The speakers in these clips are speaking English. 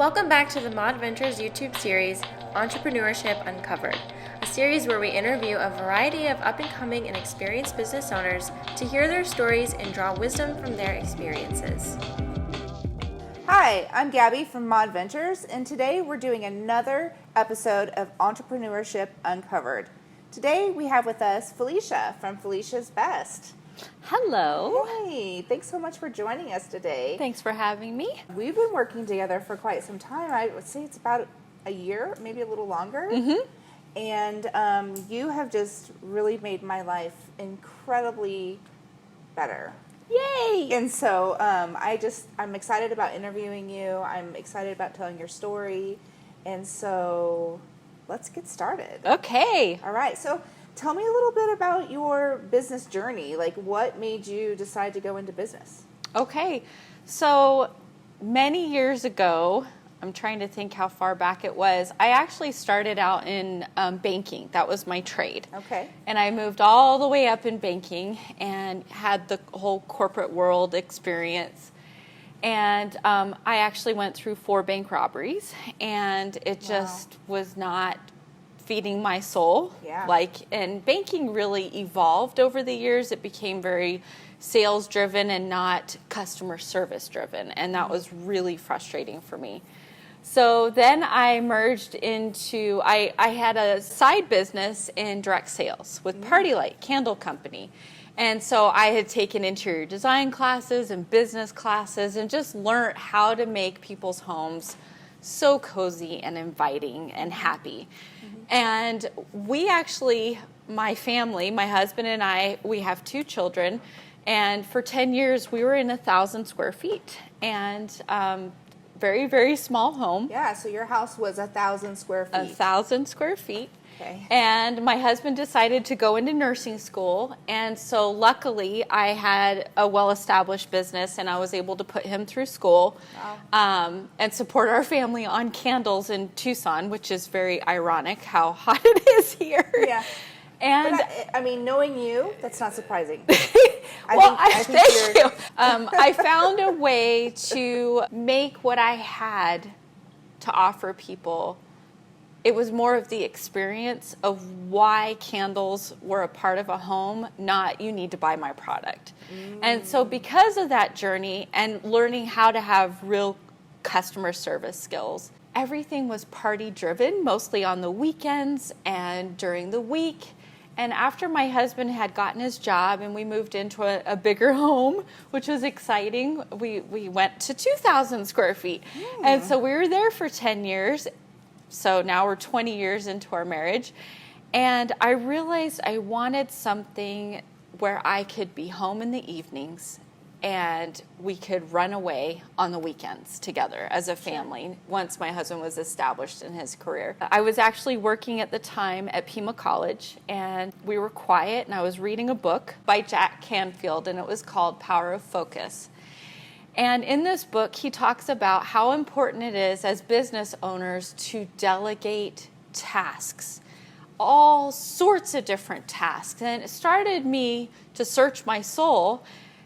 Welcome back to the Mod Ventures YouTube series, Entrepreneurship Uncovered, a series where we interview a variety of up-and-coming and experienced business owners to hear their stories and draw wisdom from their experiences. Hi, I'm Gabby from Mod Ventures, and today we're doing another episode of Entrepreneurship Uncovered. Today we have with us Felicia from Felicia's Best. Hello. Hey, thanks so much for joining us today. Thanks for having me. We've been working together for quite some time. I would say it's about a year, maybe a little longer. And you have just really made my life incredibly better. Yay! And so I'm excited about interviewing you. I'm excited about telling your story. And so let's get started. Okay. All right. So tell me a little bit about your business journey. Like, what made you decide to go into business? Okay. So many years ago, I'm trying to think how far back it was. I actually started out in banking. That was my trade. Okay. And I moved all the way up in banking and had the whole corporate world experience. And I actually went through 4 bank robberies, and it just was not feeding my soul. Yeah. And banking really evolved over the years. It became very sales driven and not customer service driven. And that was really frustrating for me. So then I merged into, I had a side business in direct sales with Party Light Candle Company. And so I had taken interior design classes and business classes and just learned how to make people's homes so cozy and inviting and happy. And we actually, my family, my husband and I, we have 2 children. And for 10 years, we were in 1,000 square feet. And very, very small home. Yeah, so your house was 1,000 square feet. 1,000 square feet. Okay. And my husband decided to go into nursing school. And so luckily, I had a well-established business, and I was able to put him through school. Wow. And support our family on candles in Tucson, which is very ironic how hot it is here. Yeah. And but I mean, knowing you, that's not surprising. Thank you. I found a way to make what I had to offer people. It was more of the experience of why candles were a part of a home, not you need to buy my product. And so because of that journey and learning how to have real customer service skills, everything was party driven, mostly on the weekends and during the week. And after my husband had gotten his job and we moved into a bigger home, which was exciting, we went to 2,000 square feet. And so we were there for 10 years. So now we're 20 years into our marriage. And I realized I wanted something where I could be home in the evenings and we could run away on the weekends together as a family once my husband was established in his career. I was actually working at the time at Pima College, and we were quiet, and I was reading a book by Jack Canfield, and it was called Power of Focus. And in this book, he talks about how important it is as business owners to delegate tasks, all sorts of different tasks. And it started me to search my soul.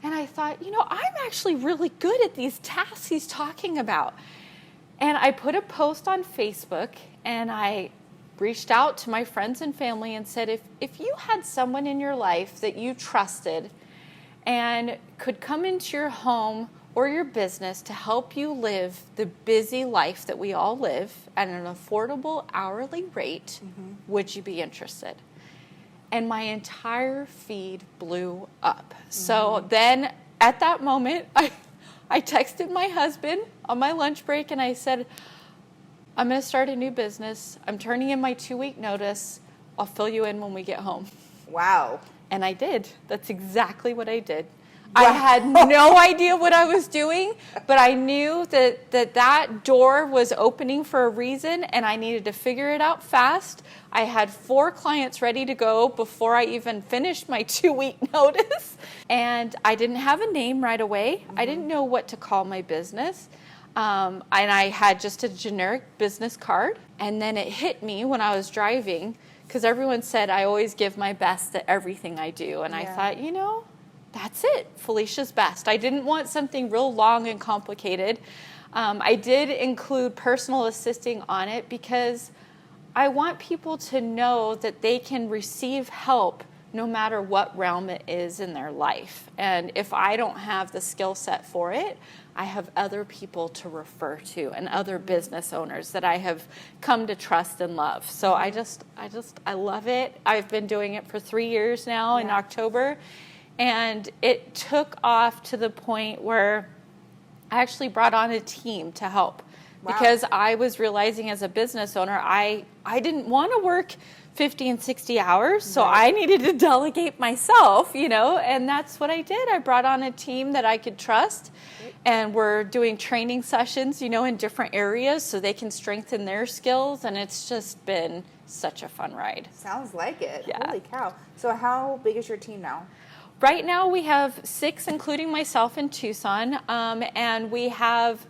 And I thought, I'm actually really good at these tasks he's talking about. And I put a post on Facebook, and I reached out to my friends and family and said, if you had someone in your life that you trusted and could come into your home or your business to help you live the busy life that we all live at an affordable hourly rate, would you be interested? And my entire feed blew up. So then at that moment, I texted my husband on my lunch break and I said, I'm going to start a new business. I'm turning in my 2-week notice. I'll fill you in when we get home. Wow. And I did. That's exactly what I did. Wow. I had no idea what I was doing, but I knew that door was opening for a reason, and I needed to figure it out fast. I had 4 clients ready to go before I even finished my 2-week notice, and I didn't have a name right away. I didn't know what to call my business, and I had just a generic business card, and then it hit me when I was driving, because everyone said I always give my best at everything I do, and I thought, that's it, Felicia's Best. I didn't want something real long and complicated. I did include personal assisting on it because I want people to know that they can receive help no matter what realm it is in their life. And if I don't have the skill set for it, I have other people to refer to and other business owners that I have come to trust and love. So I love it. I've been doing it for 3 years now in October. And it took off to the point where I actually brought on a team to help. Wow. Because I was realizing as a business owner, I didn't want to work 50 and 60 hours, so I needed to delegate myself, and that's what I did. I brought on a team that I could trust, and we're doing training sessions, in different areas so they can strengthen their skills, and it's just been such a fun ride. Sounds like it. Yeah. Holy cow. So how big is your team now? Right now we have 6, including myself in Tucson, and we have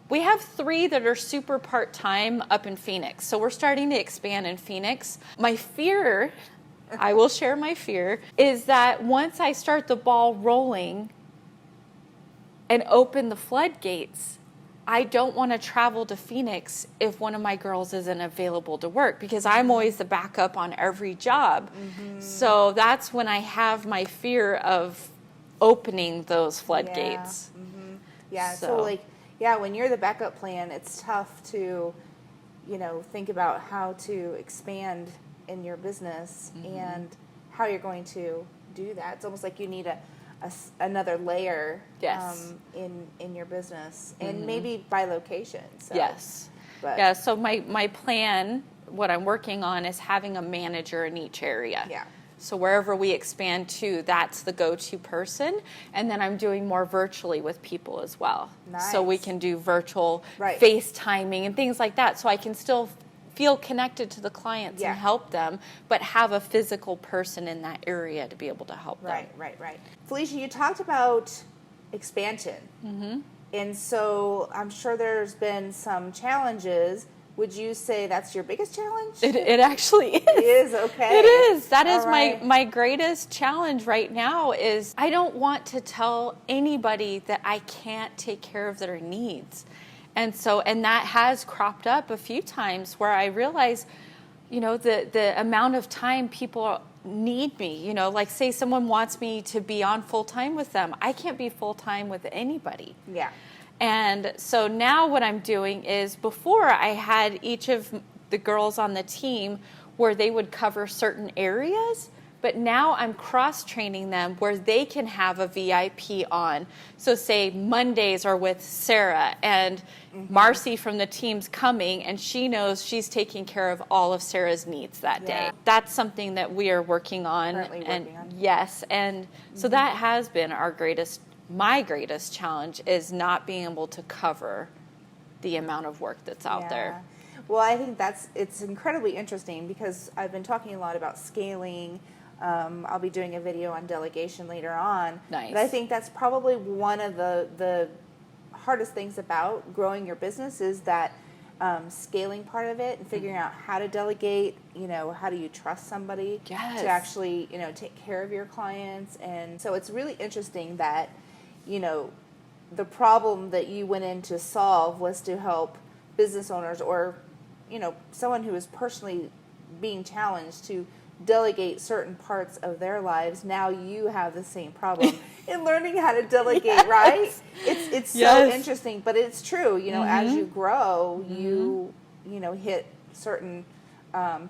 3 that are super part-time up in Phoenix. So we're starting to expand in Phoenix. My fear, I will share my fear, is that once I start the ball rolling and open the floodgates, I don't want to travel to Phoenix if one of my girls isn't available to work because I'm always the backup on every job. Mm-hmm. So that's when I have my fear of opening those floodgates. Yeah, so when you're the backup plan, it's tough to, think about how to expand in your business and how you're going to do that. It's almost like you need another layer in your business, and maybe by location. So. Yes. So my plan, what I'm working on, is having a manager in each area. Yeah. So wherever we expand to, that's the go-to person. And then I'm doing more virtually with people as well. Nice. So we can do virtual FaceTiming and things like that. So I can still feel connected to the clients and help them, but have a physical person in that area to be able to help them. Right. Felicia, you talked about expansion. Mm-hmm. And so I'm sure there's been some challenges. Would you say that's your biggest challenge? It actually is. It is, okay. It is. That is my greatest challenge right now is I don't want to tell anybody that I can't take care of their needs. And that has cropped up a few times where I realize, the amount of time people need me, like say someone wants me to be on full-time with them. I can't be full-time with anybody. Yeah. And so now what I'm doing is before I had each of the girls on the team where they would cover certain areas, but now I'm cross-training them where they can have a VIP on. So say Mondays are with Sarah and Marcy from the team's coming and she knows she's taking care of all of Sarah's needs that day. That's something that we are working on. Currently working on. Yes, and so that has been my greatest challenge is not being able to cover the amount of work that's out there. Well, I think it's incredibly interesting because I've been talking a lot about scaling. I'll be doing a video on delegation later on. Nice. But I think that's probably one of the hardest things about growing your business is that scaling part of it and figuring out how to delegate, how do you trust somebody to actually, take care of your clients. And so it's really interesting that, the problem that you went in to solve was to help business owners or, someone who is personally being challenged to delegate certain parts of their lives. Now you have the same problem in learning how to delegate, right? It's so interesting, but it's true. As you grow, you hit certain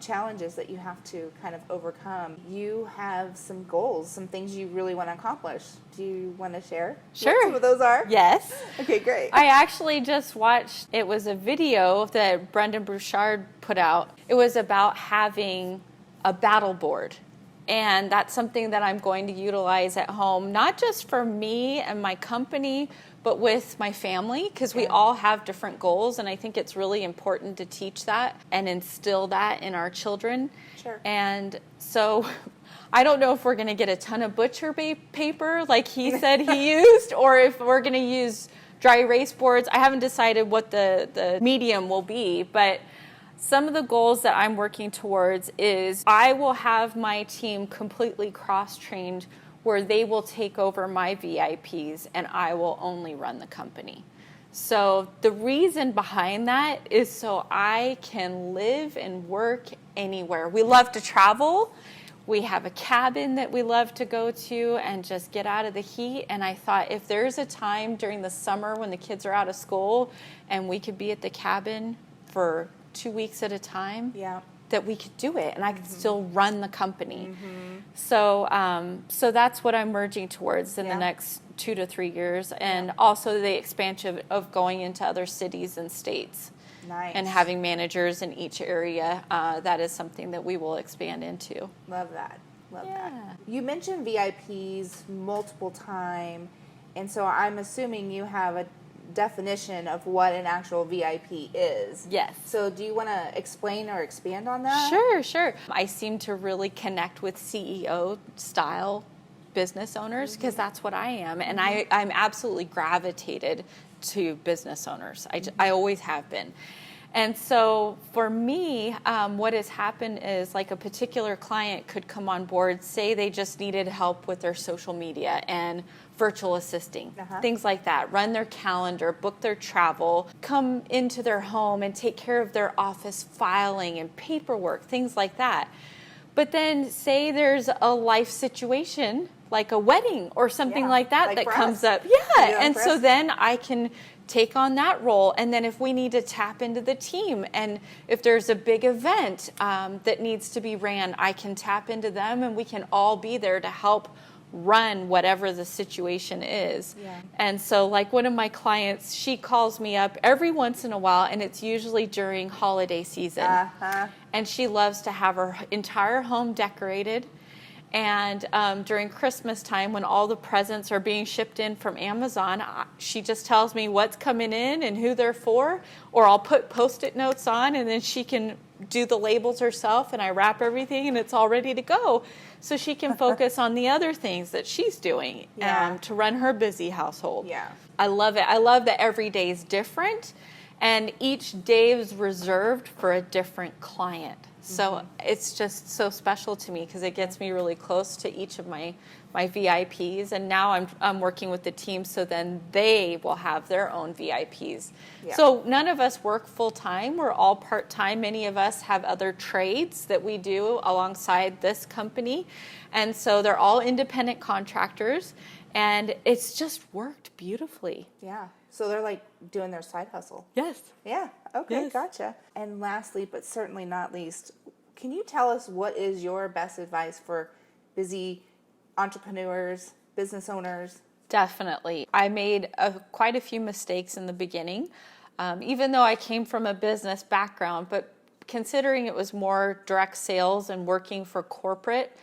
challenges that you have to kind of overcome. You have some goals, some things you really want to accomplish. Do you want to share Sure. what some of those are? Yes. Okay, great. I actually just watched, it was a video that Brendan Bouchard put out. It was about having a battle board. And that's something that I'm going to utilize at home, not just for me and my company, but with my family, because we all have different goals. And I think it's really important to teach that and instill that in our children. Sure. And so I don't know if we're going to get a ton of butcher paper like he said he used, or if we're going to use dry erase boards. I haven't decided what the medium will be, but some of the goals that I'm working towards is I will have my team completely cross-trained where they will take over my VIPs and I will only run the company. So the reason behind that is so I can live and work anywhere. We love to travel. We have a cabin that we love to go to and just get out of the heat. And I thought, if there's a time during the summer when the kids are out of school and we could be at the cabin for 2 weeks at a time, that we could do it and I could still run the company. So that's what I'm merging towards in the next 2 to 3 years. And also the expansion of going into other cities and states. Nice. And having managers in each area. That is something that we will expand into. Love that. Love that. You mentioned VIPs multiple times, and so I'm assuming you have a definition of what an actual VIP is. Yes. So do you want to explain or expand on that? Sure. I seem to really connect with CEO style business owners because that's what I am. And I'm absolutely gravitated to business owners. I always have been. And so for me, what has happened is like a particular client could come on board, say they just needed help with their social media and virtual assisting, things like that, run their calendar, book their travel, come into their home and take care of their office filing and paperwork, things like that. But then say there's a life situation like a wedding or something like that that comes up. And so then I can take on that role. And then if we need to tap into the team and if there's a big event that needs to be ran, I can tap into them and we can all be there to help run whatever the situation is. And so like one of my clients, she calls me up every once in a while and it's usually during holiday season. And she loves to have her entire home decorated. And during Christmas time, when all the presents are being shipped in from Amazon, she just tells me what's coming in and who they're for, or I'll put Post-it notes on, and then she can do the labels herself, and I wrap everything, and it's all ready to go. So she can focus on the other things that she's doing to run her busy household. I love it. I love that every day is different, and each day is reserved for a different client. So it's just so special to me because it gets me really close to each of my VIPs. And now I'm working with the team so then they will have their own VIPs. So none of us work full time. We're all part time. Many of us have other trades that we do alongside this company. And so they're all independent contractors. And it's just worked beautifully. So they're like doing their side hustle. Okay, gotcha. And lastly, but certainly not least, can you tell us what is your best advice for busy entrepreneurs, business owners? Definitely. I made quite a few mistakes in the beginning, even though I came from a business background, but considering it was more direct sales and working for corporate,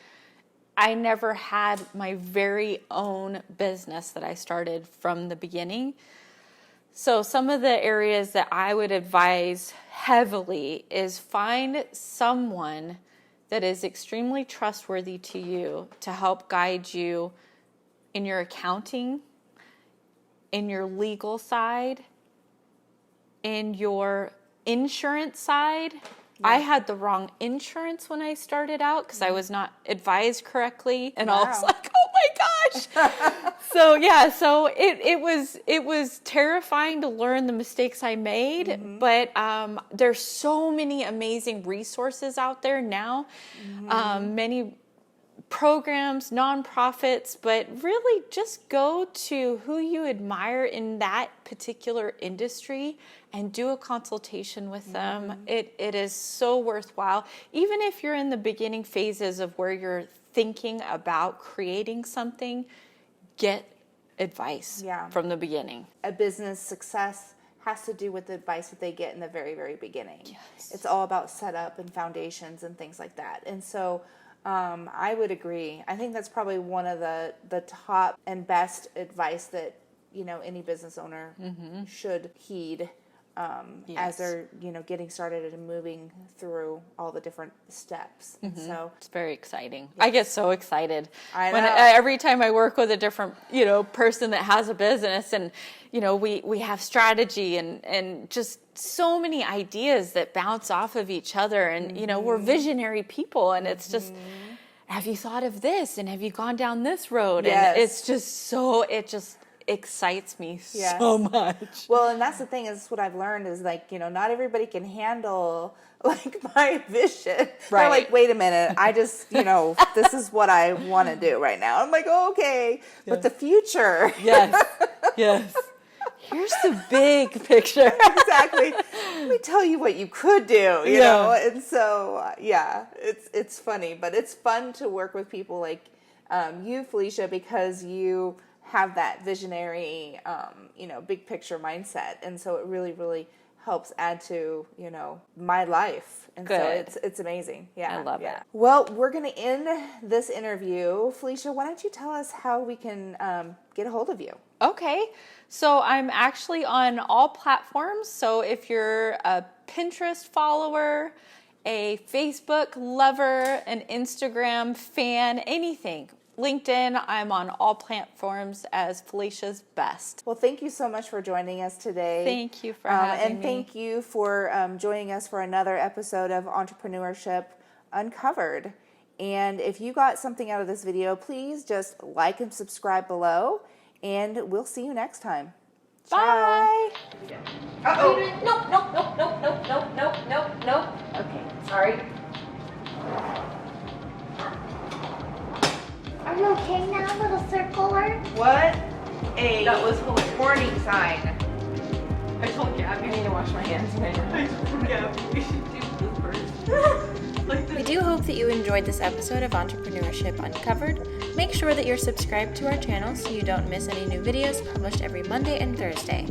I never had my very own business that I started from the beginning. So some of the areas that I would advise heavily is find someone that is extremely trustworthy to you to help guide you in your accounting, in your legal side, in your insurance side. I had the wrong insurance when I started out because I was not advised correctly, and I was like, "Oh my gosh!" So it was terrifying to learn the mistakes I made. But there's so many amazing resources out there now, many programs, nonprofits, but really just go to who you admire in that particular industry and do a consultation with them. It is so worthwhile. Even if you're in the beginning phases of where you're thinking about creating something, get advice from the beginning. A business success has to do with the advice that they get in the very, very beginning. It's all about setup and foundations and things like that. And so I would agree. I think that's probably one of the top and best advice that, any business owner should heed as they're, getting started and moving through all the different steps. And so it's very exciting. I get so excited every time I work with a different, person that has a business, and we have strategy and just so many ideas that bounce off of each other, and we're visionary people, and it's just, have you thought of this, and have you gone down this road? And it's just excites me Yes. so much. Well, and that's the thing is what I've learned is like, not everybody can handle like my vision. They're Right. like, wait a minute, I just, this is what I want to do right now. I'm like, oh, okay, but the future. Yes. Yes. Here's the big picture. Exactly. Let me tell you what you could do, you know? And so, it's funny, but it's fun to work with people like you, Felicia, because you have that visionary, big picture mindset. And so it really, really helps add to, my life. And Good. so it's amazing. Yeah. I love it. Well, we're going to end this interview. Felicia, why don't you tell us how we can get a hold of you? Okay, so I'm actually on all platforms. So if you're a Pinterest follower, a Facebook lover, an Instagram fan, anything, LinkedIn, I'm on all platforms as Felicia's Best. Well, thank you so much for joining us today. Thank you for having and me. thank you for joining us for another episode of Entrepreneurship Uncovered. And if you got something out of this video, please just like and subscribe below. And we'll see you next time. Bye. Uh-oh. Nope. Okay, sorry. Are you okay now, little circler? What a That was hilarious. warning sign. I told Gabby I need to wash my hands right now. I told Gabby we should do bloopers. We do hope that you enjoyed this episode of Entrepreneurship Uncovered. Make sure that you're subscribed to our channel so you don't miss any new videos published every Monday and Thursday.